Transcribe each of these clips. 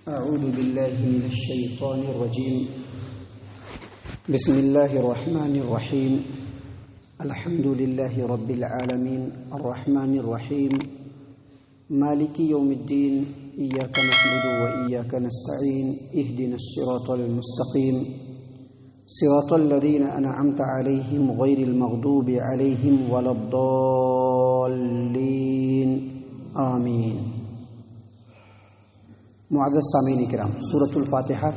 أعوذ بالله من الشيطان الرجيم. بسم الله الرحمن الرحيم. الحمد لله رب العالمين الرحمن الرحيم مالك يوم الدين إياك نعبد وإياك نستعين اهدنا الصراط المستقيم صراط الذين أنعمت عليهم غير المغضوب عليهم ولا الضالين آمين. معزز سامعین کرام، سورۃ الفاتحہ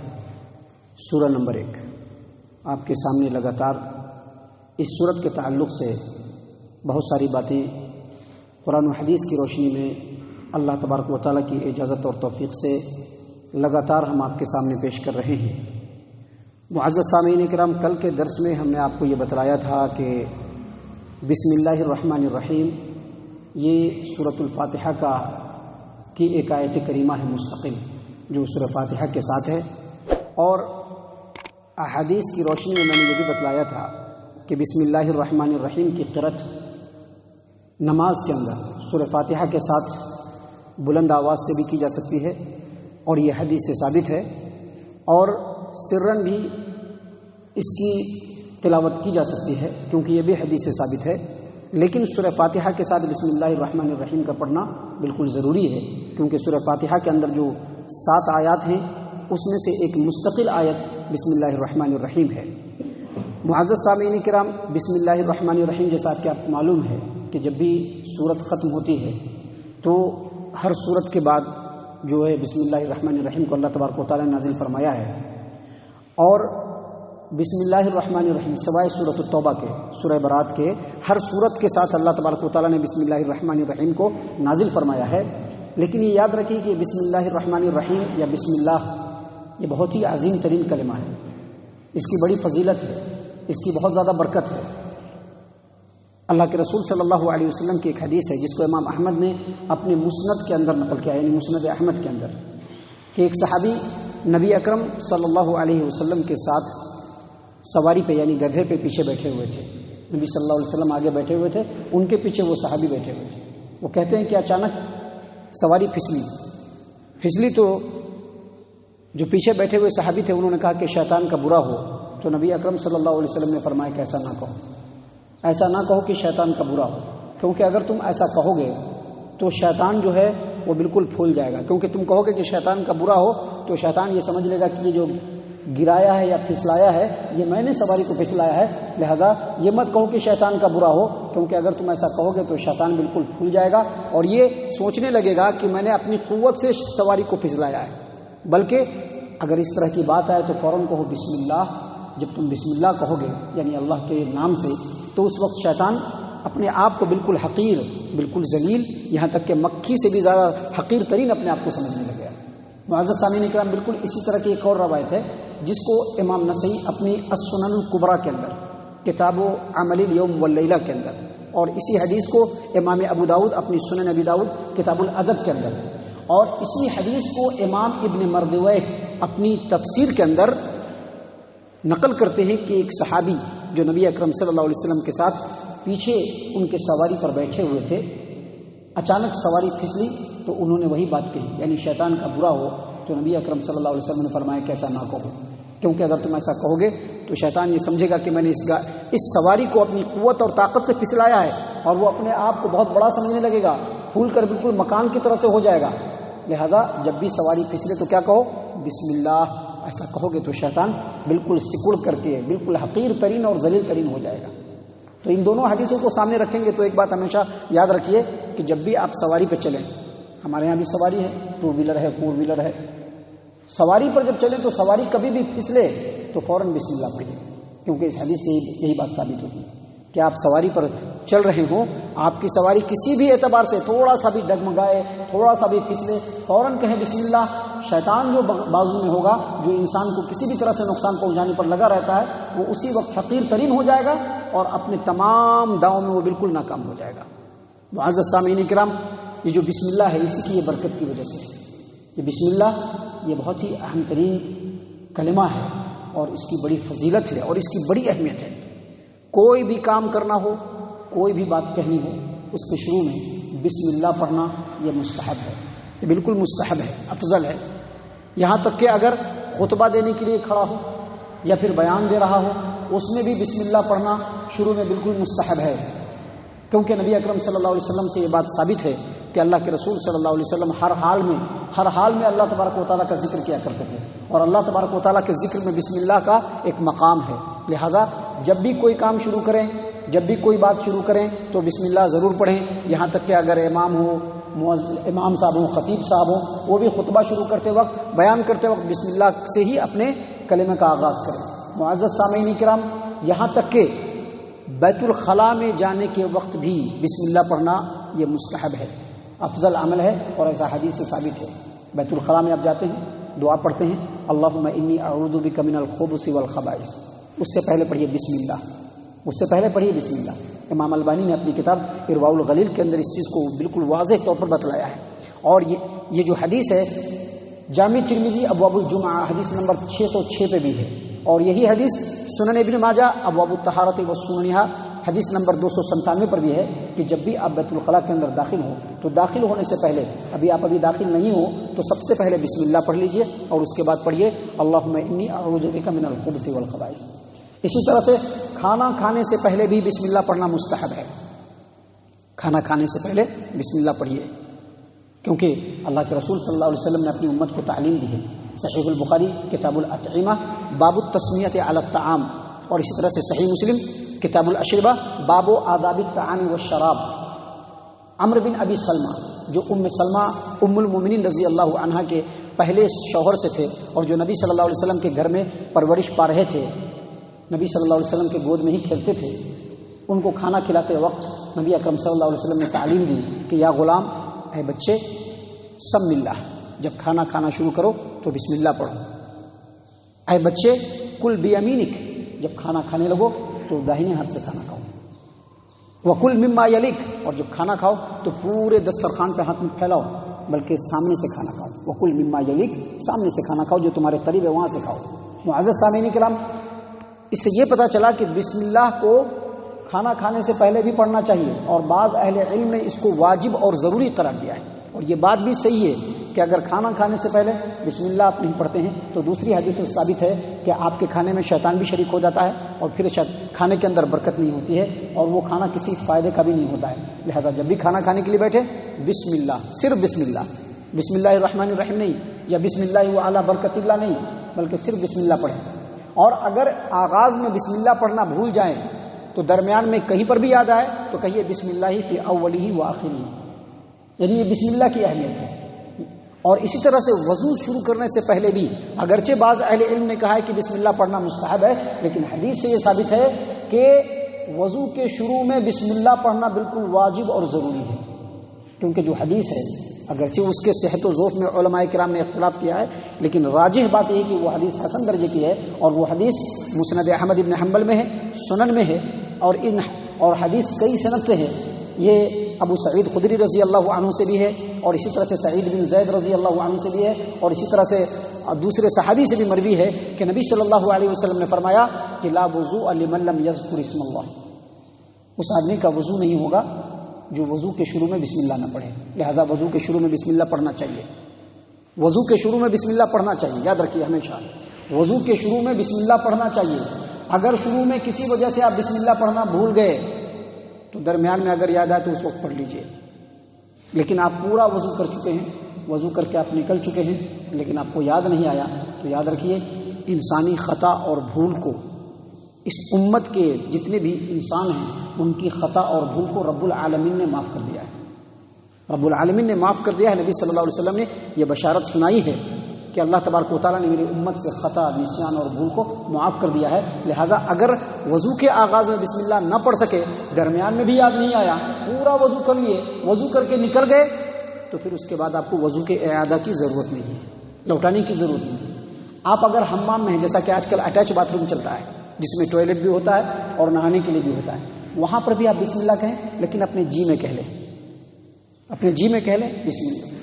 سورہ نمبر 1 آپ کے سامنے لگاتار اس سورت کے تعلق سے بہت ساری باتیں قرآن و حدیث کی روشنی میں اللہ تبارک و تعالیٰ کی اجازت اور توفیق سے لگاتار ہم آپ کے سامنے پیش کر رہے ہیں. معزز سامعین کرام، کل کے درس میں ہم نے آپ کو یہ بتلایا تھا کہ بسم اللہ الرحمن الرحیم یہ سورۃ الفاتحہ کی ایک آیت کریمہ ہے مستقل جو سورہ فاتحہ کے ساتھ ہے، اور احادیث کی روشنی میں نے یہ بھی بتلایا تھا کہ بسم اللہ الرحمن الرحیم کی قرأت نماز کے اندر سورہ فاتحہ کے ساتھ بلند آواز سے بھی کی جا سکتی ہے، اور یہ حدیث سے ثابت ہے، اور سرن بھی اس کی تلاوت کی جا سکتی ہے کیونکہ یہ بھی حدیث سے ثابت ہے. لیکن سورہ فاتحہ کے ساتھ بسم اللہ الرحمن الرحیم کا پڑھنا بالکل ضروری ہے، کیونکہ سورہ فاتحہ کے اندر جو 7 آیات ہیں اس میں سے ایک مستقل آیت بسم اللہ الرحمن الرحیم ہے. معزز سامعین کرام، بسم اللہ الرحمن الرحیم جیسا کہ آپ کو معلوم ہے کہ جب بھی سورت ختم ہوتی ہے تو ہر سورت کے بعد جو ہے بسم اللہ الرحمن الرحیم کو اللہ تبارک و تعالیٰ نے نازل فرمایا ہے، اور بسم اللہ الرحمن الرحیم سوائے سورۃ التوبہ کے، سورہ برات کے، ہر سورت کے ساتھ اللہ تبارک و تعالیٰ نے بسم اللہ الرحمن الرحیم کو نازل فرمایا ہے. لیکن یہ یاد رکھیے کہ بسم اللہ الرحمن الرحیم یا بسم اللہ یہ بہت ہی عظیم ترین کلمہ ہے، اس کی بڑی فضیلت ہے، اس کی بہت زیادہ برکت ہے. اللہ کے رسول صلی اللہ علیہ وسلم کی ایک حدیث ہے جس کو امام احمد نے اپنے مسند کے اندر نقل کیا، یعنی مسند احمد کے اندر، کہ ایک صحابی نبی اکرم صلی اللہ علیہ وسلم کے ساتھ سواری پہ یعنی گدھے پہ پیچھے بیٹھے ہوئے تھے. نبی صلی اللہ علیہ وسلم آگے بیٹھے ہوئے تھے، ان کے پیچھے وہ صحابی بیٹھے ہوئے تھے. وہ کہتے ہیں کہ اچانک سواری پھسلی تو جو پیچھے بیٹھے ہوئے صحابی تھے انہوں نے کہا کہ شیطان کا برا ہو. تو نبی اکرم صلی اللہ علیہ وسلم نے فرمایا کہ ایسا نہ کہو کہ شیطان کا برا ہو، کیونکہ اگر تم ایسا کہو گے تو شیطان جو ہے وہ بالکل پھول جائے گا. کیونکہ تم کہو گے کہ شیطان کا برا ہو تو شیطان یہ سمجھ لے گا کہ یہ جو گرایا ہے یا پھسلایا ہے یہ میں نے سواری کو پھسلایا ہے، لہذا یہ مت کہو کہ شیطان کا برا ہو، کیونکہ اگر تم ایسا کہو گے تو شیطان بالکل پھول جائے گا اور یہ سوچنے لگے گا کہ میں نے اپنی قوت سے سواری کو پھسلایا ہے. بلکہ اگر اس طرح کی بات آئے تو فوراً کہو بسم اللہ. جب تم بسم اللہ کہو گے یعنی اللہ کے نام سے، تو اس وقت شیطان اپنے آپ کو بالکل حقیر، بالکل ذلیل، یہاں تک کہ مکھی سے بھی زیادہ حقیر ترین اپنے آپ کو سمجھنے لگے. معزز سامعین کرام، بالکل اسی طرح کی ایک اور روایت ہے جس کو امام نسائی اپنی السنن الکبریٰ کے اندر، کتاب عمل الیوم واللیلہ کے اندر، اور اسی حدیث کو امام ابو داؤد اپنی سنن ابی داؤد کتاب الادب کے اندر، اور اسی حدیث کو امام ابن مردویہ اپنی تفسیر کے اندر نقل کرتے ہیں کہ ایک صحابی جو نبی اکرم صلی اللہ علیہ وسلم کے ساتھ پیچھے ان کے سواری پر بیٹھے ہوئے تھے، اچانک سواری پھسلی تو انہوں نے وہی بات کہی، یعنی شیطان کا برا ہو. تو نبی اکرم صلی اللہ علیہ وسلم نے فرمایا کہ ایسا نہ کہو، کیونکہ اگر تم ایسا کہو گے تو شیطان یہ سمجھے گا کہ میں نے اس سواری کو اپنی قوت اور طاقت سے پھسلایا ہے، اور وہ اپنے آپ کو بہت بڑا سمجھنے لگے گا، پھول کر بالکل مکان کی طرح سے ہو جائے گا. لہذا جب بھی سواری پھسلے تو کیا کہو؟ بسم اللہ. ایسا کہو گے تو شیطان بالکل سکڑ کر کے بالکل حقیر ترین اور ذلیل ترین ہو جائے گا. تو ان دونوں حدیثوں کو سامنے رکھیں گے تو ایک بات ہمیشہ یاد رکھیے کہ جب بھی آپ سواری پہ چلیں، ہمارے یہاں بھی سواری ہے، 2 ویلر ہے، 4 ویلر ہے، سواری پر جب چلیں تو سواری کبھی بھی پھسلے تو فوراً بسم اللہ پڑھیں، کیونکہ اس حدیث سے یہی بات ثابت ہوتی ہے کہ آپ سواری پر چل رہے ہوں، آپ کی سواری کسی بھی اعتبار سے تھوڑا سا بھی ڈگمگائے، تھوڑا سا بھی پھسلے، فوراً کہیں بسم اللہ. شیطان جو بازو میں ہوگا، جو انسان کو کسی بھی طرح سے نقصان پہنچانے پر لگا رہتا ہے، وہ اسی وقت حقیر ترین ہو جائے گا اور اپنے تمام داؤں میں وہ بالکل ناکام ہو جائے گا. معزز سامعین کرام، یہ جو بسم اللہ ہے اسی کی یہ برکت کی وجہ سے، یہ بسم اللہ یہ بہت ہی اہم ترین کلمہ ہے اور اس کی بڑی فضیلت ہے اور اس کی بڑی اہمیت ہے. کوئی بھی کام کرنا ہو، کوئی بھی بات کہنی ہو، اس کے شروع میں بسم اللہ پڑھنا یہ مستحب ہے، یہ بالکل مستحب ہے، افضل ہے. یہاں تک کہ اگر خطبہ دینے کے لیے کھڑا ہو یا پھر بیان دے رہا ہو اس میں بھی بسم اللہ پڑھنا شروع میں بالکل مستحب ہے، کیونکہ نبی اکرم صلی اللہ علیہ وسلم سے یہ بات ثابت ہے کہ اللہ کے رسول صلی اللہ علیہ وسلم ہر حال میں اللہ تبارک و تعالیٰ کا ذکر کیا کرتے تھے، اور اللہ تبارک و تعالیٰ کے ذکر میں بسم اللہ کا ایک مقام ہے۔ لہٰذا جب بھی کوئی کام شروع کریں، جب بھی کوئی بات شروع کریں تو بسم اللہ ضرور پڑھیں، یہاں تک کہ اگر امام صاحب ہوں، خطیب صاحب ہوں، وہ بھی خطبہ شروع کرتے وقت، بیان کرتے وقت بسم اللہ سے ہی اپنے کلمے کا آغاز کریں۔ معزز سامعین کرام، یہاں تک کہ بیت الخلاء میں جانے کے وقت بھی بسم اللہ پڑھنا یہ مستحب ہے، افضل عمل ہے، اور ایسا حدیث سے ثابت ہے۔ بیت الخلاء میں آپ جاتے ہیں، دعا پڑھتے ہیں اللہم انی اعوذ بک من الخبث والخبائث، اس سے پہلے پڑھیے بسم اللہ، اس سے پہلے پڑھیے بسم اللہ۔ امام البانی نے اپنی کتاب ارواء الغلیل کے اندر اس چیز کو بالکل واضح طور پر بتلایا ہے۔ اور یہ جو حدیث ہے جامع ترمذی ابواب الجمعہ حدیث نمبر 606 پہ بھی ہے، اور یہی حدیث سنن ابن ماجہ ابواب الطہارۃ والسننھا حدیث نمبر 297 پر بھی ہے کہ جب بھی آپ بیت الخلاء کے اندر داخل ہو تو داخل ہونے سے پہلے، ابھی داخل نہیں ہو تو سب سے پہلے بسم اللہ پڑھ لیجئے، اور اس کے بعد پڑھیے اللہم انی اعوذ بک من الخبث والخبائث۔ اسی طرح سے کھانا کھانے سے پہلے بھی بسم اللہ پڑھنا مستحب ہے، کھانا کھانے سے پہلے بسم اللہ پڑھیے، کیونکہ اللہ کے رسول صلی اللہ علیہ وسلم نے اپنی امت کو تعلیم دی ہے۔ صحیح البخاری کتاب الاطعمہ باب التسمیۃ علی الطعام، اور اسی طرح سے صحیح مسلم کتاب الاشربہ باب آداب الطعام والشراب۔ عمرو بن ابی سلمہ جو ام سلمہ ام المومنین رضی اللہ عنہا کے پہلے شوہر سے تھے، اور جو نبی صلی اللہ علیہ وسلم کے گھر میں پرورش پا رہے تھے، نبی صلی اللہ علیہ وسلم کے گود میں ہی کھیلتے تھے، ان کو کھانا کھلاتے وقت نبی اکرم صلی اللہ علیہ وسلم نے تعلیم دی کہ یا غلام، اے بچے، سم اللہ، جب کھانا کھانا شروع کرو تو بسم اللہ پڑھو۔ اے بچے، کل بیمینک، جب کھانا کھانے لگو تو داہنے ہاتھ سے کھانا کھاؤ۔ وکل مما یلیک، اور جب کھانا کھاؤ تو پورے دسترخوان پہ ہاتھ میں پھیلاؤ، بلکہ سامنے سے کھانا کھاؤ۔ وکل مما یلیک، سامنے سے کھانا کھاؤ، جو تمہارے قریب ہے وہاں سے کھاؤ۔ معزز سامعین کرام، اس سے یہ پتہ چلا کہ بسم اللہ کو کھانا کھانے سے پہلے بھی پڑھنا چاہیے، اور بعض اہل علم نے اس کو واجب اور ضروری قرار دیا ہے، اور یہ بات بھی صحیح ہے کہ اگر کھانا کھانے سے پہلے بسم اللہ آپ نہیں پڑھتے ہیں تو دوسری حدیث سے ثابت ہے کہ آپ کے کھانے میں شیطان بھی شریک ہو جاتا ہے، اور پھر کھانے کے اندر برکت نہیں ہوتی ہے، اور وہ کھانا کسی فائدے کا بھی نہیں ہوتا ہے۔ لہذا جب بھی کھانا کھانے کے لیے بیٹھے، بسم اللہ، صرف بسم اللہ، بسم اللہ الرحمن الرحیم نہیں، یا بسم اللہ وعلی برکت اللہ نہیں، بلکہ صرف بسم اللہ پڑھیں۔ اور اگر آغاز میں بسم اللہ پڑھنا بھول جائیں تو درمیان میں کہیں پر بھی یاد آئے تو کہیے بسم اللہ فی اولہ و آخرہ، یعنی یہ بسم اللہ کی اہمیت ہے۔ اور اسی طرح سے وضو شروع کرنے سے پہلے بھی، اگرچہ بعض اہل علم نے کہا ہے کہ بسم اللہ پڑھنا مستحب ہے، لیکن حدیث سے یہ ثابت ہے کہ وضو کے شروع میں بسم اللہ پڑھنا بالکل واجب اور ضروری ہے، کیونکہ جو حدیث ہے اگرچہ اس کے صحت و ضعف میں علماء کرام نے اختلاف کیا ہے، لیکن راجح بات یہ ہے کہ وہ حدیث حسن درجے کی ہے، اور وہ حدیث مسند احمد بن حنبل میں ہے، سنن میں ہے، اور حدیث کئی سند سے ہے۔ یہ ابو سعید خدری رضی اللہ عنہ سے بھی ہے، اور اسی طرح سے سعید بن زید رضی اللہ عنہ سے بھی ہے، اور اسی طرح سے دوسرے صحابی سے بھی مروی ہے کہ نبی صلی اللہ علیہ وسلم نے فرمایا کہ لا وضوء لمن لم یذکر اسم اللہ، اس آدمی کا وضو نہیں ہوگا جو وضو کے شروع میں بسم اللہ نہ پڑھے۔ لہذا وضو کے شروع میں بسم اللہ پڑھنا چاہیے، وضو کے شروع میں بسم اللہ پڑھنا چاہیے، یاد رکھیے ہمیشہ وضو کے شروع میں بسم اللہ پڑھنا چاہیے۔ اگر شروع میں کسی وجہ سے آپ بسم اللہ پڑھنا بھول گئے تو درمیان میں اگر یاد آئے تو اس وقت پڑھ لیجئے، لیکن آپ پورا وضو کر چکے ہیں، وضو کر کے آپ نکل چکے ہیں، لیکن آپ کو یاد نہیں آیا تو یاد رکھیے انسانی خطا اور بھول کو، اس امت کے جتنے بھی انسان ہیں ان کی خطا اور بھول کو رب العالمین نے معاف کر دیا ہے، رب العالمین نے معاف کر دیا ہے۔ نبی صلی اللہ علیہ وسلم نے یہ بشارت سنائی ہے کہ اللہ تبارک و تعالیٰ نے میری امت سے خطا، نسیان اور بھول کو معاف کر دیا ہے۔ لہٰذا اگر وضو کے آغاز میں بسم اللہ نہ پڑھ سکے، درمیان میں بھی یاد نہیں آیا، پورا وضو کر لیے، وضو کر کے نکل گئے، تو پھر اس کے بعد آپ کو وضو کے اعادہ کی ضرورت نہیں ہے، لوٹانے کی ضرورت نہیں ہے۔ آپ اگر حمام میں ہیں، جیسا کہ آج کل اٹیچ باتھ روم چلتا ہے جس میں ٹوائلٹ بھی ہوتا ہے اور نہانے کے لیے بھی ہوتا ہے، وہاں پر بھی آپ بسم اللہ کہیں، لیکن اپنے جی میں کہہ لیں، اپنے جی میں کہہ لیں بسم اللہ،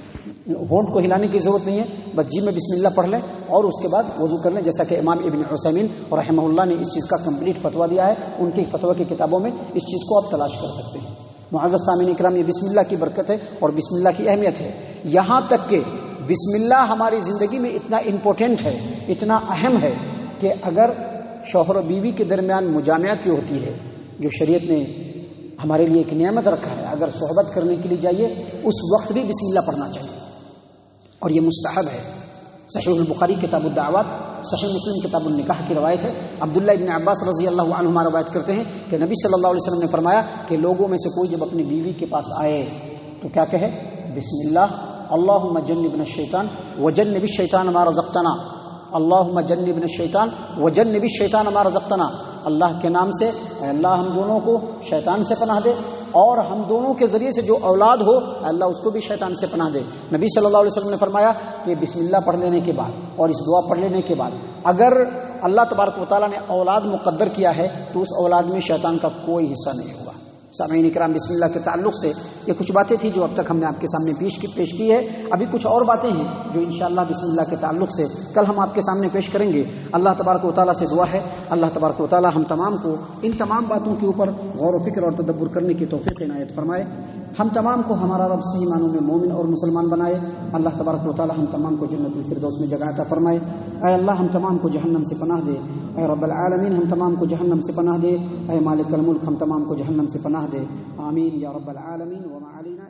ہونٹ کو ہلانے کی ضرورت نہیں ہے، بس جی میں بسم اللہ پڑھ لیں اور اس کے بعد وضو کر لیں، جیسا کہ امام ابن عثیمین رحمہ اللہ نے اس چیز کا کمپلیٹ فتویٰ دیا ہے، ان کی فتویٰ کی کتابوں میں اس چیز کو آپ تلاش کر سکتے ہیں۔ معزز سامعین اکرام، یہ بسم اللہ کی برکت ہے اور بسم اللہ کی اہمیت ہے، یہاں تک کہ بسم اللہ ہماری زندگی میں اتنا امپورٹنٹ ہے، اتنا اہم ہے کہ اگر شوہر و بیوی کے درمیان مجامعت جو ہوتی ہے، جو شریعت نے ہمارے لیے ایک نعمت رکھا ہے، اگر صحبت کرنے کے لیے جائیے اس وقت بھی بسم اللہ پڑھنا چاہیے، اور یہ مستحب ہے۔ صحیح البخاری کتاب الدعوات، صحیح مسلم کتاب النکاح کی روایت ہے۔ عبداللہ ابن عباس رضی اللہ عنہما روایت کرتے ہیں کہ نبی صلی اللہ علیہ وسلم نے فرمایا کہ لوگوں میں سے کوئی جب اپنی بیوی کے پاس آئے تو کیا کہے؟ بسم اللہ اللہم جنبنا الشیطان وجنب الشیطان ما رزقتنا، اللہم جنبنا الشیطان وجنب الشیطان ما رزقتنا، اللہ کے نام سے اے اللہ ہم دونوں کو شیطان سے پناہ دے، اور ہم دونوں کے ذریعے سے جو اولاد ہو اللہ اس کو بھی شیطان سے پناہ دے۔ نبی صلی اللہ علیہ وسلم نے فرمایا کہ بسم اللہ پڑھ لینے کے بعد اور اس دعا پڑھ لینے کے بعد اگر اللہ تبارک و تعالیٰ نے اولاد مقدر کیا ہے تو اس اولاد میں شیطان کا کوئی حصہ نہیں ہوگا۔ سامعین کرام، بسم اللہ کے تعلق سے یہ کچھ باتیں تھیں جو اب تک ہم نے آپ کے سامنے پیش کی ہے۔ ابھی کچھ اور باتیں ہیں جو انشاءاللہ بسم اللہ کے تعلق سے کل ہم آپ کے سامنے پیش کریں گے۔ اللہ تبارک و تعالیٰ سے دعا ہے اللہ تبارک و تعالیٰ ہم تمام کو ان تمام باتوں کے اوپر غور و فکر اور تدبر کرنے کی توفیق عنایت فرمائے، ہم تمام کو ہمارا رب صحیح معنوں میں مومن اور مسلمان بنائے۔ اللہ تبارک و تعالیٰ ہم تمام کو جنت الفردوس میں جگہ عطا فرمائے۔ اے اللہ ہم تمام کو جہنم سے پناہ دے، اے رب العالمین ہم تمام کو جہنم سے پناہ دے، اے مالک الملک ہم تمام کو جہنم سے پناہ دے، آمین یا رب العالمین۔ وما علینا